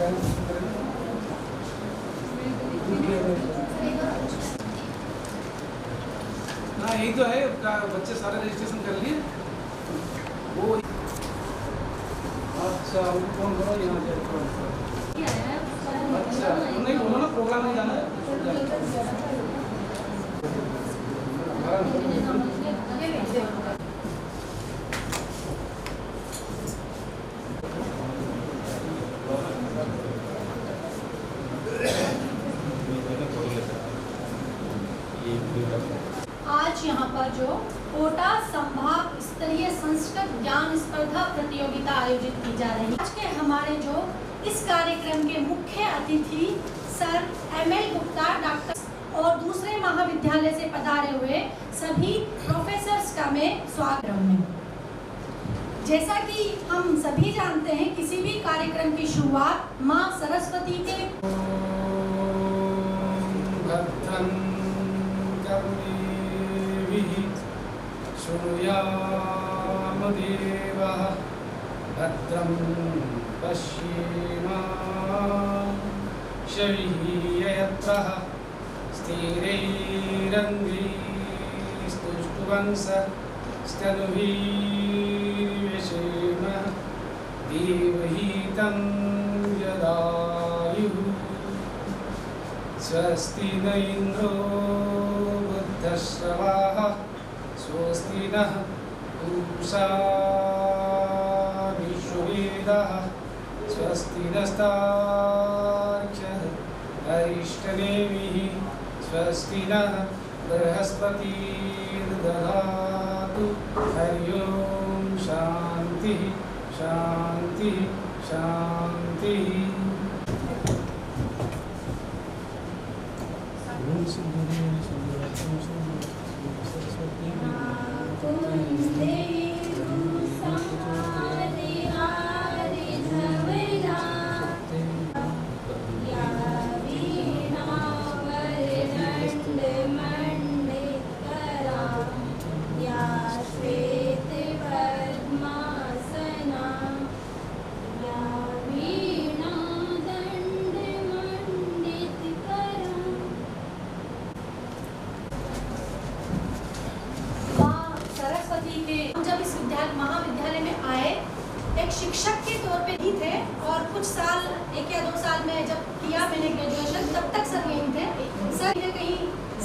हाँ यही तो है, बच्चे सारे रजिस्ट्रेशन कर लिए वो। अच्छा कौन बोलो यहाँ जाए। अच्छा नहीं बोलो ना, प्रोग्राम में जाना है। आज यहाँ पर जो कोटा संभाग स्तरीय संस्कृत ज्ञान स्पर्धा प्रतियोगिता आयोजित की जा रही है। आज के हमारे जो इस कार्यक्रम के मुख्य अतिथि सर ML गुप्ता डॉक्टर और दूसरे महाविद्यालय से पधारे हुए सभी प्रोफेसर्स का मैं स्वागत करूँगी। जैसा कि हम सभी जानते हैं, किसी भी कार्यक्रम की शुरुआत माँ सरस्वती के शृणुयाम देवः भद्रं पश्येमाक्षभिर्यजत्रः स्थिरैरङ्गैस्तुष्टुवंशस्तनुभिर्व्यसेम देवहितं यदायुः स्वस्ति न इन्द्रो बुद्धश्रवाः स्वस्ति नः पूषा विश्ववेदाः स्वस्ति नस्तार्क्ष्यः अरिष्टनेमिः स्वस्ति नः बृहस्पतिर्दधातु। हरि ओं शान्तिः शान्तिः शान्तिः। महाविद्यालय में आए एक शिक्षक के तौर पे ही थे, और कुछ साल 1 या 2 साल में जब किया मैंने ग्रेजुएशन, तब तक सर यहीं थे। सर ये कहीं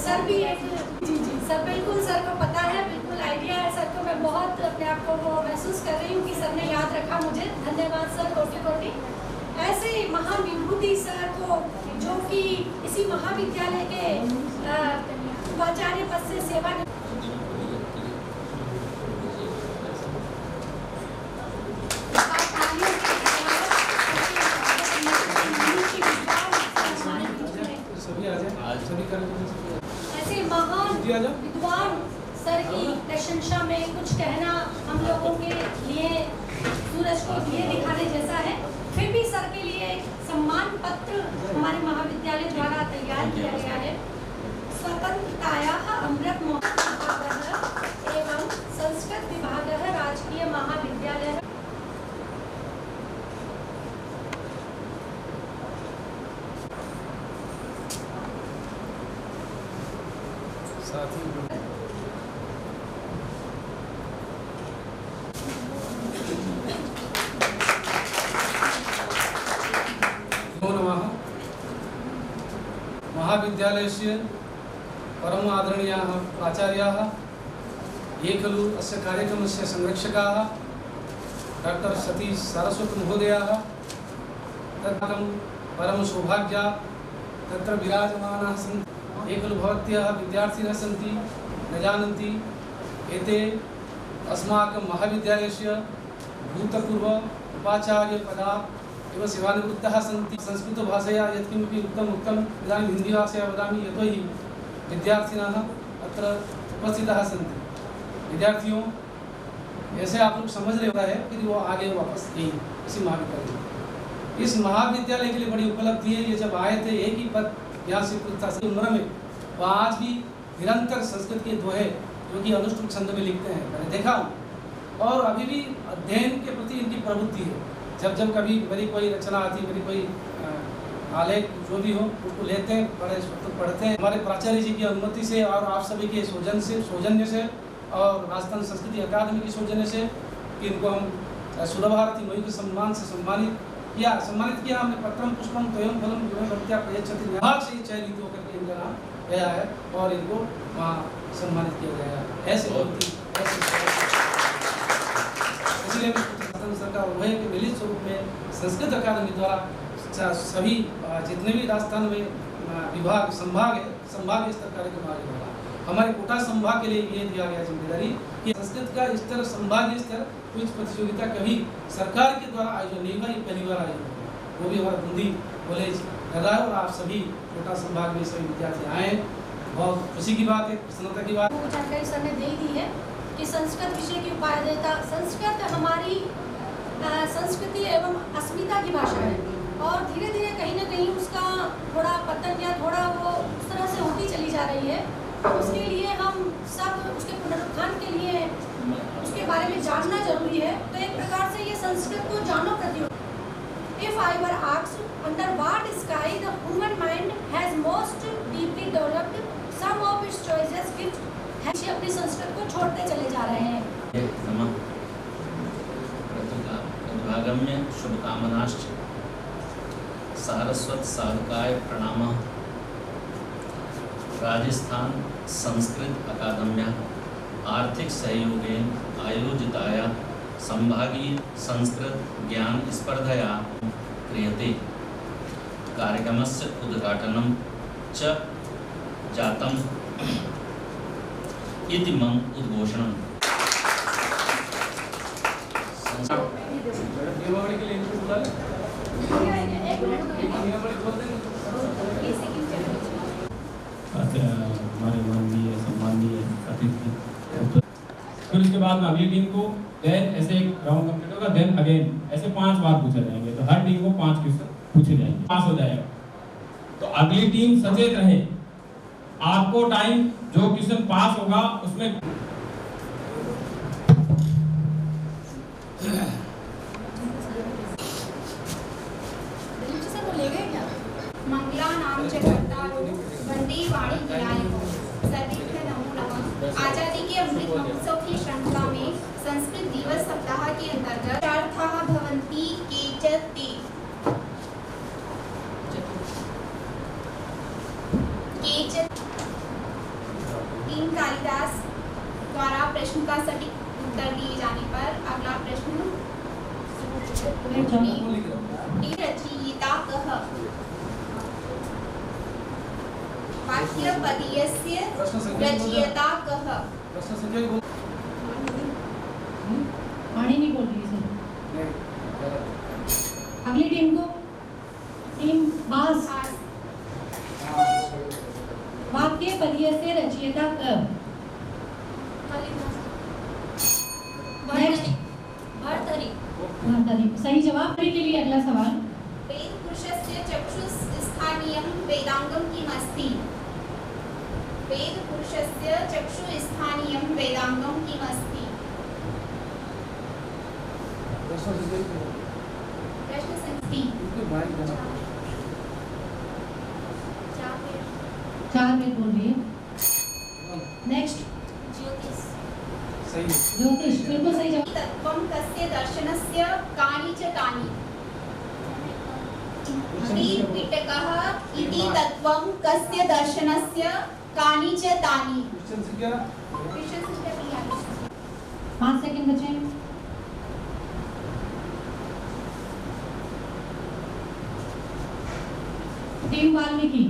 सर भी एक जी सर बिल्कुल, सर को पता है, बिल्कुल आइडिया है सर को। मैं बहुत अपने आप को वो महसूस कर रही हूँ कि सर ने याद रखा मुझे। धन्यवाद सर, कोटि कोटि। ऐसे महान विभूति सर को, जो कि इसी महाविद्यालय के उपाचार्य पद से सेवा ऐसे महान विद्वान सर की प्रशंसा में कुछ कहना हम लोगों के लिए सूरज को दिए दिखाने जैसा है। फिर भी सर के लिए एक सम्मान पत्र हमारे महाविद्यालय द्वारा तैयार किया गया है। स्वतंत्रतायाः अमृत महोत्सवः एवं संस्कृत विभागः राजकीय महाविद्यालय साथी महाविद्यालयस्य परम आदरणीयाः प्राचार्याः, ये खलु अस्य कार्यक्रमस्य संरक्षकाः डॉक्टर सतीश सारस्वत महोदयाः। तदर्थं परम सौभाग्या तत्र विराजमानाः सन्ति। ये खलु भवत्यः विद्यार्थिनः सन्ति, न जानन्ति एते अस्माकं महाविद्यालयस्य भूतपूर्व उपाचार्यपदात् एव सेवानिवृत्ताः सन्ति। संस्कृतभाषया यत्किमपि उक्तम् इदानीं हिन्दीभाषया वदामि, यतोहि विद्यार्थिनः अत्र उपस्थिताः सन्ति। विद्यार्थियों, ऐसे आप लोग समझ रहे है कि वो आगे वापस यही इसी महाविद्यालय। इस महाविद्यालय के लिए बड़ी उपलब्धि है। ये जब आए थे एक ही पद यहाँ से उम्र में, वो आज भी निरंतर संस्कृत के दोहे जो कि अनुष्टुप छंद में लिखते हैं, मैंने देखा हूँ। और अभी भी अध्ययन के प्रति इनकी प्रवृत्ति है। जब कभी मेरी कोई रचना आती, मेरी कोई आलेख जो भी हो, उसको लेते हैं, पढ़ते हैं। हमारे प्राचार्य जी की अनुमति से और आप सभी के सौजन्य से और राजस्थान संस्कृति अकादमी के सौजन्य से कि इनको हम सुधा भारती मयूर के सम्मान से सम्मानित किया हमने। पत्रम पुष्पम त्वयं फलम भक्त्या प्रयच्छति विभाग से चयनित होकर के इनका नाम गया है और इनको वहाँ सम्मानित किया गया है। ऐसे इसलिए सरकार वह के मिलित स्वरूप में संस्कृत अकादमी द्वारा सभी जितने भी राजस्थान में विभाग संभाग स्तर कार्यक्रम आगे बढ़ा। हमारे कोटा संभाग के लिए ये दिया गया जिम्मेदारी कि संस्कृत का स्तर संभागीय स्तर कुछ प्रतियोगिता कभी सरकार के द्वारा आयोजन नहीं हुआ, ये पहली बार आयोजन हुआ। वो भी हमारा बूंदी कॉलेज कर रहा है और आप सभी कोटा संभाग में सभी विद्यार्थी आए, बहुत खुशी की बात है, प्रसन्नता की बात है। जानकारी सर ने दे दी है कि संस्कृत विषय की उपादेयता, संस्कृत हमारी संस्कृति एवं अस्मिता की भाषा है और धीरे धीरे कहीं ना कहीं उसका थोड़ा पतन या थोड़ा वो उस तरह से होती चली जा रही है। उसके लिए हम सब उसके पुनरुत्थान के लिए उसके बारे में जानना जरूरी है। तो एक प्रकार से ये संस्कृत को जानो प्रतियोगिता। If I were asked under what sky the human mind has most deeply developed, some of its choices which अपनी संस्कृत को छोड़ते चले जा रहे हैं। प्रतिभागम्य शुभकामनाश्च सारस्वत साधकाय प्रणामः। राजस्थान संस्कृत अकादम्या आर्थिक सहयोगेन आयोजिताया संभागीय संस्कृत ज्ञान स्पर्धया क्रियते। कार्यक्रमस्य उद्घाटनं च जातम् इति मम उद्घोषणम्। नियमावली के लिए इनको बुला लें। हमारे माननीय सम्माननीय अतिथि, फिर उसके बाद में अगली टीम को देन ऐसे एक राउंड कंप्लीट होगा, देन अगेन ऐसे 5 बार पूछे जाएंगे। तो हर टीम को 5 क्वेश्चन पूछे जाएंगे, पास हो जाएगा। तो अगली टीम सचेत रहे, आपको टाइम जो क्वेश्चन पास होगा उसमें मंगला नाम च कर्तारो वंदे वाणी विनायको सर्वेभ्यः नमो नमः। आजादी के अमृत महोत्सव की श्रृंखला में संस्कृत दिवस सप्ताह के अंतर्गत चार्थाः भवन्ति केचित् तीन कालिदास द्वारा प्रश्न का सटीक उत्तर दिए जाने पर अगला प्रश्न रचयिता कः। वाक्य पदीयस्य रचयिता कः। प्रश्न संख्या बोल वाणी नहीं बोल रही सर। अगली टीम को टीम बास वाक्य पदीयस्य रचयिता कः। भर्तरी सही जवाब के लिए अगला सवाल। वेद पुरुषस्य चक्षुः स्थानीयं वेदांगम किमस्ति। वेद पुरुषस्य चक्षुः स्थानीयं वेदांगम किमस्ति। प्रश्न संख्या 4 मिनट बोल रही है। नेक्स्ट ज्योतिष। सही है। ज्योतिष बिल्कुल सही जवाब। तत्त्वं तस्य दर्शनस्य कानि च तानि। त्रिपिटकः इति तत्त्वं कस्य दर्शनस्य कानि च तानि। क्वेश्चन संख्या 5 सेकंड बचे। टीम वाल्मीकि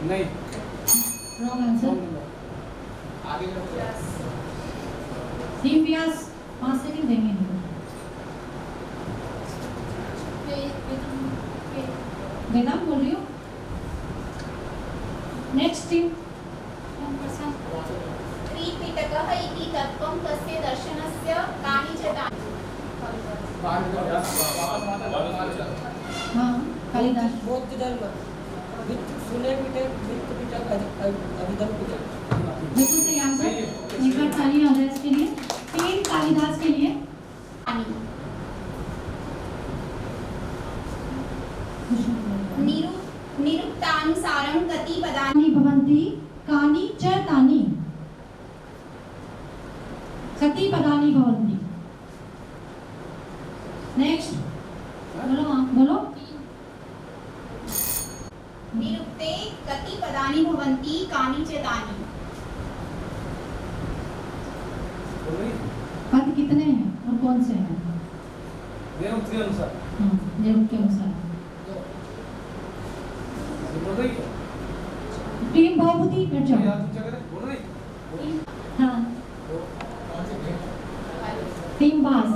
नहीं, रॉन्ग आंसर। टीम व्यास 5 सेकंड देंगे इनको। वेदांत बोल रही हो। नेक्स्ट टीम त्रिपिटकः इति तत्त्वं कस्य दर्शनस्य कानि च तानि। हाँ कालिदास। बौद्ध धर्म सुने पिटे वित्त पिटक अभिधर्म पिटक। बिल्कुल सही आंसर। एक बार तालियां हो जाए इसके लिए। टीम कालिदास के लिए। नियमानुसारं कति पदानि भवन्ति कानि च तानि कति पदानि भवन्ति। नेक्स्ट बोलो, आप बोलो। निरुक्ते कति पदानि भवन्ति कानि च तानि। पद कितने हैं और कौन से हैं? निरुक्त के अनुसार। निरुक्त के अनुसार। बोल रही है? टीम बहुपति बैठ जाओ। याद पूछा करे, बोल रही? हाँ। टीम व्यास।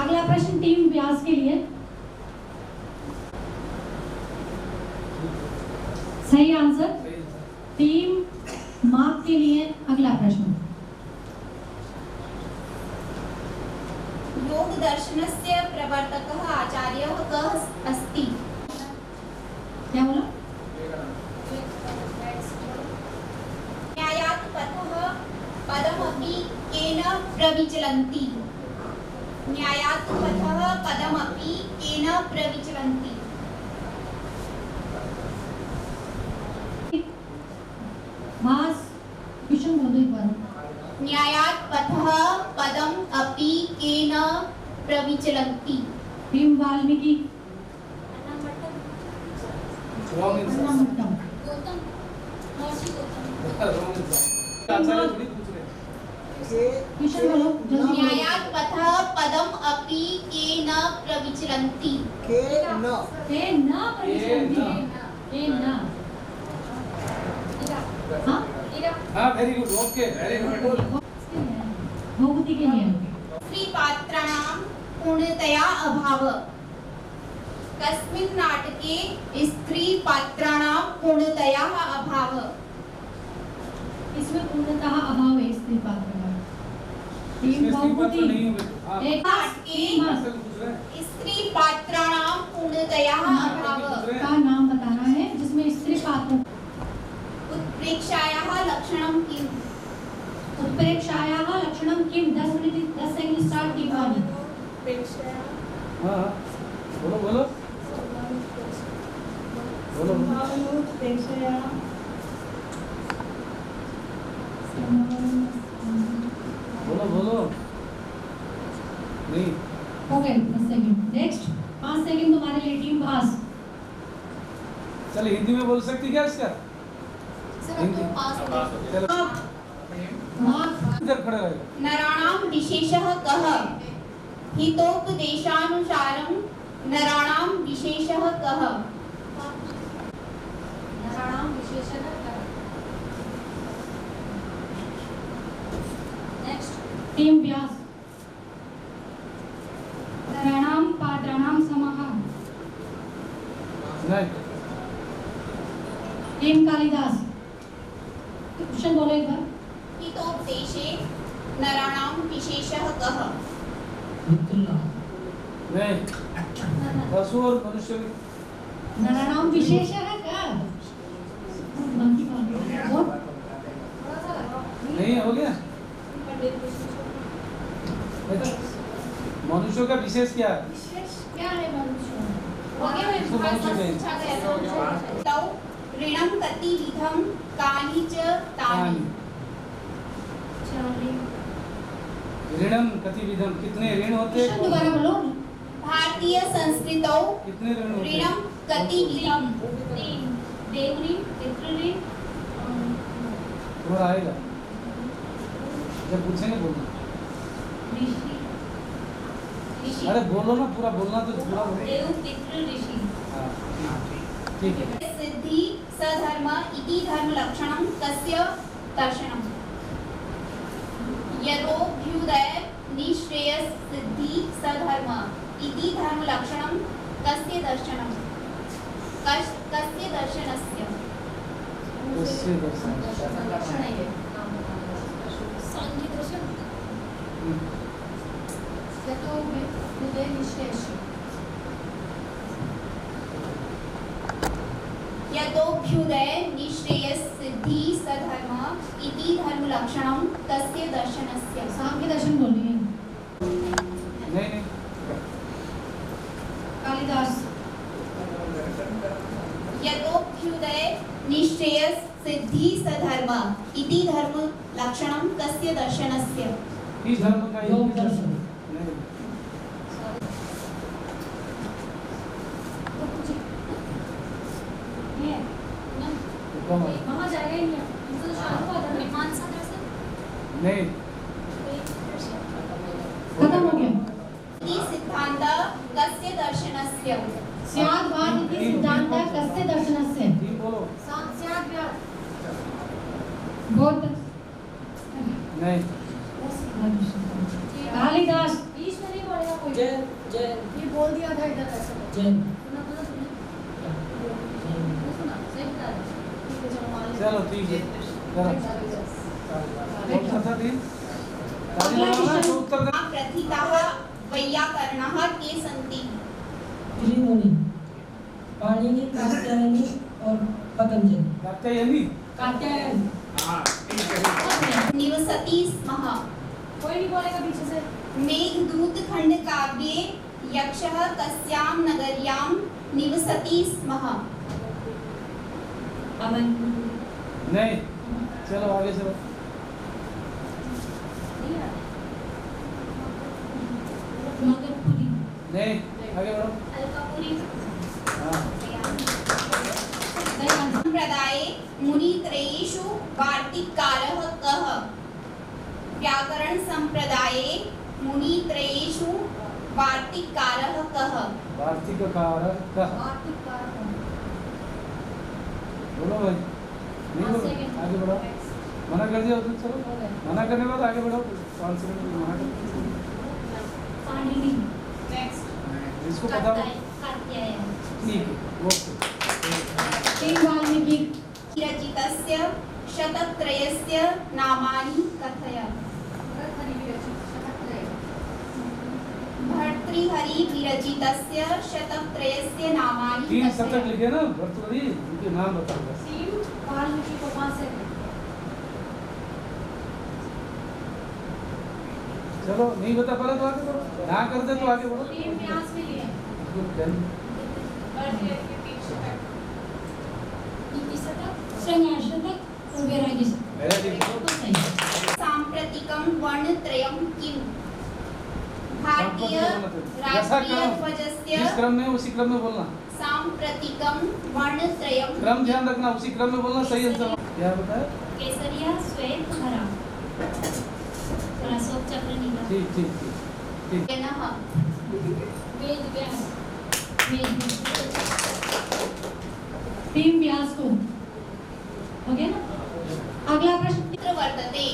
अगला प्रश्न टीम व्यास के लिए। सही आंसर। टीम मार्क के लिए अगला प्रश्न। योग दर्शनस्य प्रवर्तकः आचार्यः कः अस्ति। क्या बोला? न्यायात् पथः पदमपि केन प्रविचलन्ति। न्यायात् पथः पदमपि केन प्रविचलन्ति। मास क्वेश्चन बोलो एक बार। न्यायात् पथः पदम अपि केन प्रविचलन्ति। टीम वाल्मीकि। Wrong answer. अन्नमट्टम। Wrong answer. आचार्य थोड़ी पूछ रहे हैं। क्वेश्चन बोलो जल्दी। न्यायात् पथः पदम अपि केन प्रविचलन्ति। के न प्रविचलन्ति। के न। हाँ? हाँ, very good. Okay, very good. बहुपति के लिए। स्त्री पात्राणां पूर्णतया अभाव। कस्मिन् नाटके स्त्री पात्राणां पूर्णतया अभाव। इसमें पूर्णतः अभाव है स्त्री पात्र का। टीम इसमें स्त्री पात्र बहुपति। नहीं होंगे। हाँ। एक नाटके आंसर पूछ रहे हैं। स्त्री पात्राणां पूर्णतया अभाव। का नाम बताना है जिसमें स्त्री पात्र। उत्प्रेक्षायाः लक्षणं किम्। उत्प्रेक्षायाः लक्षणं किं। 10 मिनट 10 सेकंड स्टार्ट की बात। हाँ, हाँ। बोलो, बोलो। बोलो, बोलो, बोलो। नहीं। हो गए 10 सेकंड। नेक्स्ट 5 सेकंड तुम्हारे लिए टीम पास। चल हिंदी में बोल सकती क्या इसका? हिंदी। चलो। मार्क। इधर खड़े रहेगा। नराणां विशेषः कः। हितोपदेशानुसारं नराणां विशेषः कः। नराणां विशेषः कः। नेक्स्ट टीम व्यास। नराणां पात्राणां समः। नहीं। टीम कालिदास। क्वेश्चन बोलो एक बार। हितोपदेशे नराणां विशेषः कः। नहीं। पशु और मनुष्य भी। नराणां विशेषः कः। बाकी बात और नहीं हो गया। मनुष्यों का विशेष क्या है? क्या है मनुष्य। हो गया मैं इसको मनुष्य कहेंगे। पूछा गया। तौ ऋणं कतिविधं कानि च तानि। ऋणम कतिविधम, कितने ऋण होते हैं? क्वेश्चन दोबारा बोलो। भारतीय संस्कृतौ कितने ऋण होते हैं? ऋणं कतिविधं। देवऋण, पितृऋण। थोड़ा आएगा जब पूछेंगे बोलना। ऋषि। अरे बोलो ना, पूरा बोलना तो पूरा बोलो। देव, पितृ, ऋषि। हाँ, ठीक है। सिद्धि सधर्म इति धर्मलक्षणं कस्य दर्शनम्। यतोऽभ्युदय निःश्रेयस सिद्धि सधर्म इति धर्मलक्षणं कस्य दर्शनम्। कस्य दर्शनस्य। उससे दर्शन। यतोऽभ्युदय निःश्रेयस सिद्धि सधर्म इति धर्मलक्षणं कस्य दर्शनस्य। सांख्य दर्शन बोलिए। नहीं। कालिदास। यतोऽभ्युदय निश्चय सिद्धि सधर्म इति धर्म लक्षणं कस्य दर्शनस्य? इस धर्म का योग दर्शन। नहीं। ये ना कौन? वहाँ जाएगा ही नहीं हमसे तो शाम को आधा मानसा दर्शन नहीं। खत्म हो गया। इति सिद्धांत कस्य दर्शनस्य? स्याद्वाद इति सिद्धान्तः कस्य दर्शनस्य? ठीक बोलो। स्याद्वाद बौद्ध नहीं। कालिदास बीच में नहीं बोलेगा कोई। जैन जैन ये बोल दिया था इधर ऐसे। जैन सुना सुना सही बता रहे। ठीक है चलो मान लिया। चलो ठीक है। कौन सा था दिन? अगला क्वेश्चन। उत्तर दे। प्रथिताः वैयाकरणाः के सन्ति? त्रिमुनि पाणिनि कात्यायनी और पतंजलि। कात्यायनी। कात्यायन निवसति स्मः। कोई नहीं बोलेगा पीछे से। मेघदूत खंड काव्ये यक्षः कस्यां नगर्यां निवसति स्मः? नहीं। चलो आगे चलो। मगधपुरी नहीं। आगे बढ़ो। अल्पपुरी। हाँ। संप्रदाये मुनित्रयेषु वार्तिककारः कः? व्याकरण संप्रदाये मुनित्रयेषु वार्तिककारः कः? वार्तिककारः कः? बोलो भाई। नहीं बोलो। आगे बढ़ो। मना कर दिया तो चलो। मना करने के बाद आगे बढ़ो। 5 सेकंड मना कर। पाणिनि इसको पता हो? कात्यायन। ठीक है। ओके। तीन वाल्मीकि रचितस्य शतत्रयस्य नामानि कथय। भर्तृहरि विरचितस्य शतत्रयस्य नामानि तीन कथय। शतक लिखे ना भर्तृहरि उनके नाम बताओ बस। तीन वाल्मीकि को 5 सेकंड। चलो नहीं बता पा रहा तो आगे बढ़ो। ना कर दे तो आगे बढ़ो। तीन व्यास भी लिए। नीति शतक, श्रृंगार शतक और वैराग्य शतक। बिल्कुल सही। सांप्रतिकं वर्णत्रयं किम्? भारतीय राष्ट्रीय ध्वजस्य जिस क्रम में उसी क्रम में बोलना। सांप्रतिकं वर्णत्रयं क्रम ध्यान रखना। उसी क्रम में बोलना। सही आंसर क्या बताया? केसरिया श्वेत हरा। अशोक चक्र नीला। ठीक ठीक ठीक। यनः वेद व्यास। तीन व्यास को हो गया ना। अगला प्रश्न। चित्र वर्तते।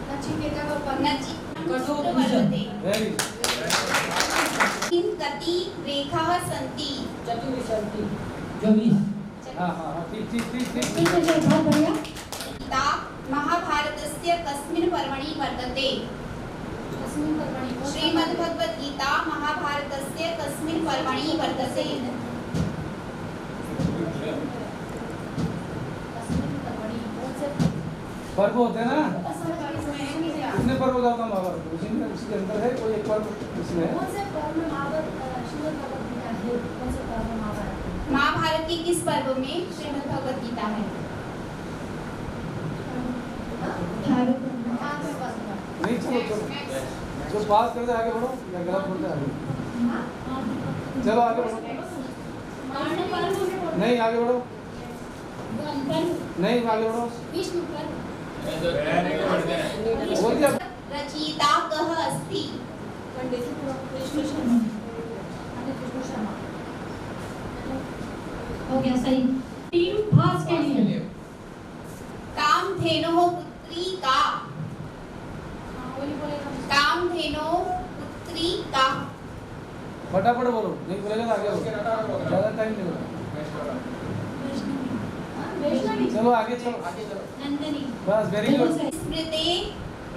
नचिकेता का चित्र वर्तते। वेरी किं कति रेखाः सन्ति? चतुर्विंशति 24 हाँ हाँ हाँ ठीक ठीक ठीक ठीक। ठीक है बहुत बढ़िया। गीता महाभारतस्य कस्मिन् पर्वणि वर्तते? कस्मिन् पर्वणि? श्रीमद्भगवद्गीता महाभारतस्य कस्मिन् पर्वणि वर्तते? पर्व होते हैं ना। कितने पर्व होता है महाभारत? उसी में उसी के अंदर है कोई एक पर्व उसमें है। कौन से पर्व में महाभारत श्रीमद् भगवद गीता है? कौन से पर्व में महाभारत? महाभारत के किस पर्व में श्रीमद् भगवद गीता है? नहीं चलो चलो जो पास कर दे आगे बढ़ो या गलत बोलते आगे। चलो आगे बढ़ो। नहीं आगे बढ़ो। नहीं आगे बढ़ो। विष्णु पर्व। बोल दिया। रचयिता कः अस्ति? पंडित कृष्ण शर्मा। हो गया सही। तीन भास के लिए। कामधेनुः पुत्री का? कामधेनुः पुत्री का? फटाफट बोलो। नहीं बोलेगा तो आगे बढ़ो। ज़्यादा टाइम नहीं होगा। वैष्णवी। चलो आगे चलो। नंदिनी। बस वेरी गुड। स्मृते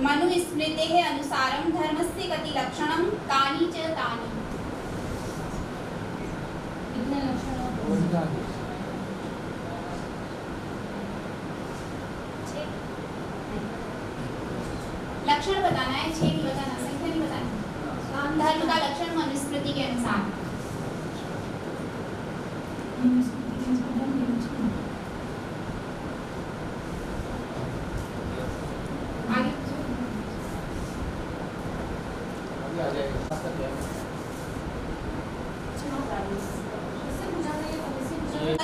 मनुस्मृतेः अनुसारं धर्मस्य कति लक्षणं कानि च तानि? कितने लक्षण? लक्षण बताना है, 6 नहीं बताना, संख्या नहीं बताना। धर्म का लक्षण मनुस्मृति मनुस्मृति के अनुसार। आगे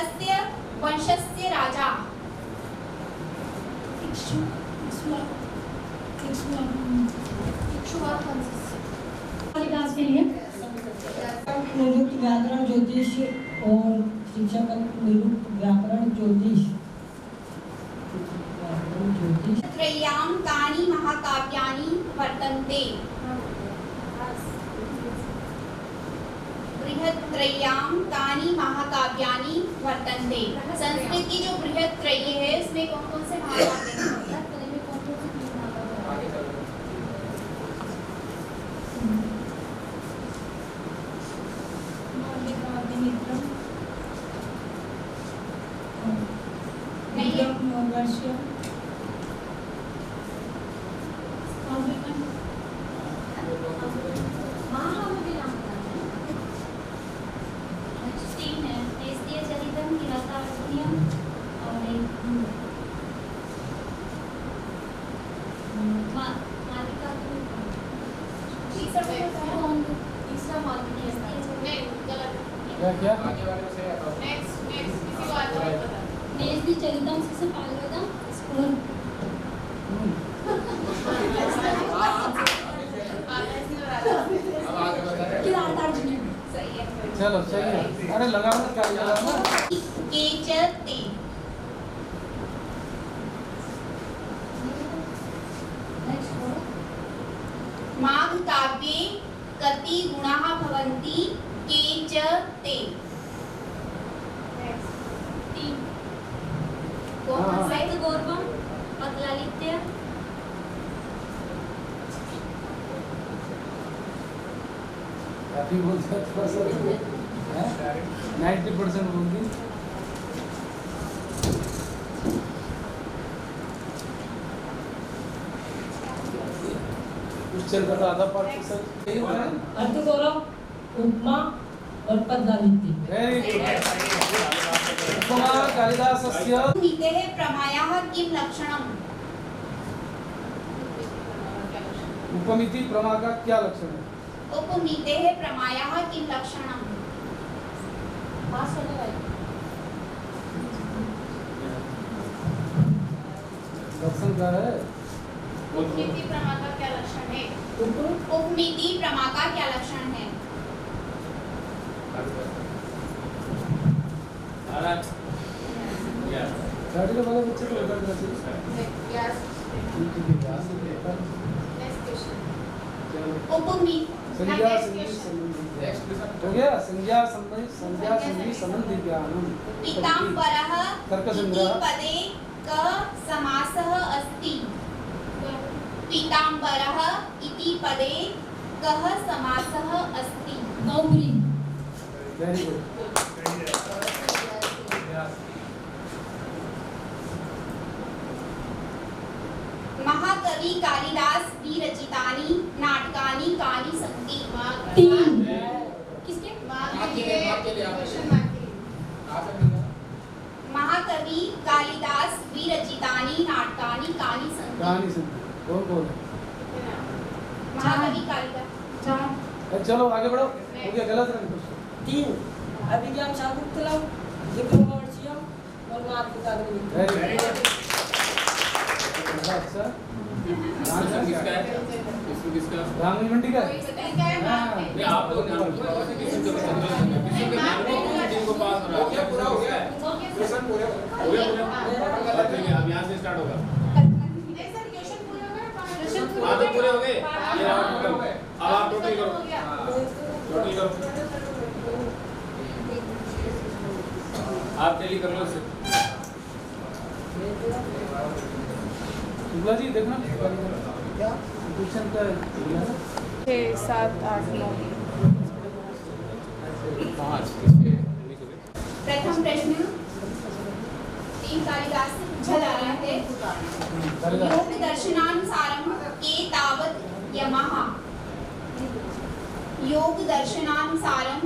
अस्य वंशस्य राजा कालिदास के लिए निरुक्त व्याकरण ज्योतिष और शिक्षा का निरुक्त व्याकरण ज्योतिष त्रय्यां कानि महाकाव्यानि वर्तन्ते। बृहत्त्रय्यां कानि महाकाव्यानि वर्तन्ते। संस्कृत की जो बृहत्त्रय्य है इसमें कौन कौन से महाकाव्य हैं? क्या चलो सही है। अरे लगाओ ना, क्या लगाओ ना। केचते माघ काव्ये कति गुणाः भवन्ति केचते। गौरवम पतलालित्य काफी बोलते हैं थोड़ा सा 90% बोलती। उच्चर का आधा पार्ट अर्थ गौरव, उपमा और पदलालित्य। Very good. उपमा कालिदासस्य नीतेः प्रमायाः किं लक्षणम्? उपमिति प्रमा का क्या लक्षण है? उपनीतेः प्रमायाः किं लक्षणम्? लक्षण क्या है? उपनीति प्रमा का क्या लक्षण है? उपनीति प्रमा का क्या लक्षण है? गाड़ी के वाले बच्चे को लेकर जाते हैं। उपनीति संज्ञा संधि हो गया। संज्ञा संधि संबंधी ज्ञानम। पीताम्बरः तर्क इति संग्रह। पदे कः समासः अस्ति? पीताम्बरः इति पदे कः समासः अस्ति? नौकरी वेरी गुड। महाकवि कालिदास विरचितानि नाटकानि कानि सन्ति? तीन किसके महाकवि कालिदास विरचितानि नाटकानि कानि सन्ति? कहानी सुन। कौन है? महाकवि कालिदास। चार चलो आगे बढ़ो। हो गया गलत रंग। 3 अभिज्ञान शाकुंतलम, विक्रमार्चियम और मातृकाग्नि। Very good. अच्छा रामनी मंडी का है? नहीं आप लोग ध्यान दो। को पास हो रहा है। पूरा हो गया है। क्वेश्चन पूरे हो गए। अब यहाँ से स्टार्ट होगा। हाँ तो पूरे हो गए। ये रहा टोटल। अब आप टोटल करो। टोटल करो। आप टेली कर लो इसे। शुक्ला जी देखना क्या क्वेश्चन का 6, 7, 8, 9 प्रथम प्रश्न 3 कालिदास से पूछा जा रहा है। योग दर्शनानुसारम के तावत यमः योग दर्शनानुसारं